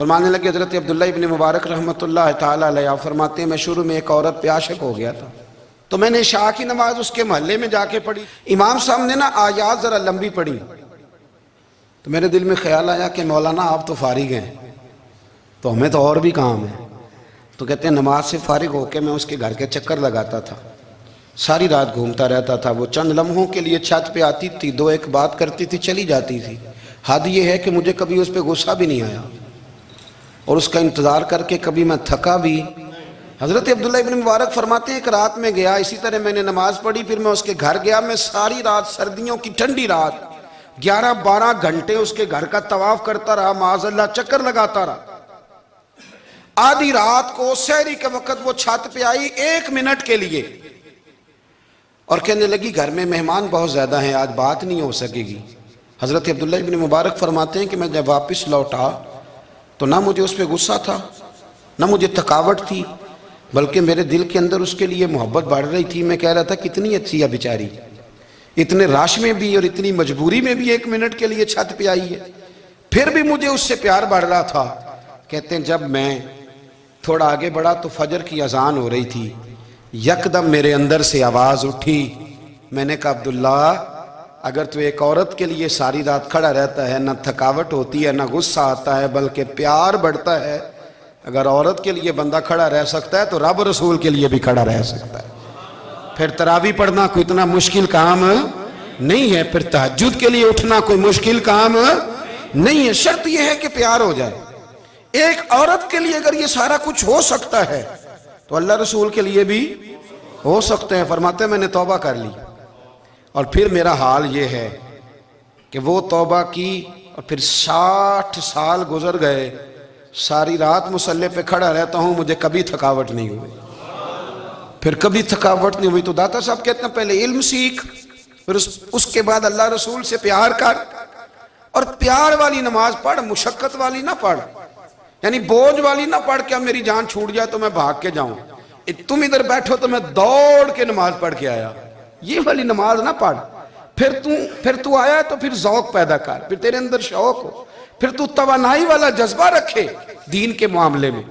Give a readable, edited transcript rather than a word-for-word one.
फरमाने लगे हज़रत अब्दुल्लाह इब्न मुबारक रहमतुल्लाह ताला अलैह फरमाते हैं मैं शुरू में एक औरत पे आशिक हो गया था, तो मैंने इशा की नमाज उसके महल्ले में जाके पढ़ी। इमाम साहब ने ना आयात ज़रा लंबी पढ़ी, तो मेरे दिल में ख्याल आया कि मौलाना आप तो फारिग हैं, तो हमें तो और भी काम है। तो कहते हैं नमाज से फारिग होकर मैं उसके घर के चक्कर लगाता था, सारी रात घूमता रहता था। वो चंद लम्हों के लिए छत पे आती थी, दो एक बात करती थी, चली जाती थी। हद ये है कि मुझे कभी उस पर गुस्सा भी नहीं आया और उसका इंतज़ार करके कभी मैं थका भी। हज़रत अब्दुल्ला इब्न मुबारक फरमाते हैं एक रात में गया, इसी तरह मैंने नमाज पढ़ी, फिर मैं उसके घर गया। मैं सारी रात, सर्दियों की ठंडी रात, 11-12 घंटे उसके घर का तवाफ करता रहा, माज़अल्लाह चक्कर लगाता रहा। आधी रात को सहरी के वक्त वो छत पे आई 1 मिनट के लिए और कहने लगी घर में मेहमान बहुत ज़्यादा हैं, आज बात नहीं हो सकेगी। हज़रत अब्दुल्ला इब्न मुबारक फरमाते हैं कि मैं जब वापस लौटा तो ना मुझे उस पर गुस्सा था, ना मुझे थकावट थी, बल्कि मेरे दिल के अंदर उसके लिए मोहब्बत बढ़ रही थी। मैं कह रहा था कितनी अच्छी है बेचारी, इतने राश में भी और इतनी मजबूरी में भी 1 मिनट के लिए छत पे आई है, फिर भी मुझे उससे प्यार बढ़ रहा था। कहते हैं जब मैं थोड़ा आगे बढ़ा तो फजर की अजान हो रही थी, यकदम मेरे अंदर से आवाज़ उठी। मैंने कहा अब्दुल्ला, अगर तू एक औरत के लिए सारी रात खड़ा रहता है, ना थकावट होती है, ना गुस्सा आता है, बल्कि प्यार बढ़ता है, अगर औरत के लिए बंदा खड़ा रह सकता है तो रब रसूल के लिए भी खड़ा रह सकता है। फिर तरावी पढ़ना कोई इतना मुश्किल काम नहीं है, फिर तहज्जुद के लिए उठना कोई मुश्किल काम नहीं है। शर्त यह है कि प्यार हो जाए। एक औरत के लिए अगर ये सारा कुछ हो सकता है तो अल्लाह रसूल के लिए भी हो सकते हैं। फरमाते मैंने तौबा कर ली और फिर मेरा हाल ये है कि वो तौबा की और फिर 60 साल गुजर गए, सारी रात मुसल्ले पे खड़ा रहता हूँ, मुझे कभी थकावट नहीं हुई, फिर कभी थकावट नहीं हुई। तो दाता साहब कहते हैं पहले इल्म सीख, फिर उसके बाद अल्लाह रसूल से प्यार कर और प्यार वाली नमाज पढ़, मुशक्कत वाली ना पढ़, यानी बोझ वाली ना पढ़ के अब मेरी जान छूट जाए तो मैं भाग के जाऊं, तुम इधर बैठो तो मैं दौड़ के नमाज पढ़ के आया, ये वाली नमाज ना पढ़। फिर तू आया तो फिर ज़ौक़ पैदा कर, फिर तेरे अंदर शौक हो, फिर तू तवानाई वाला जज्बा रखे दीन के मामले में।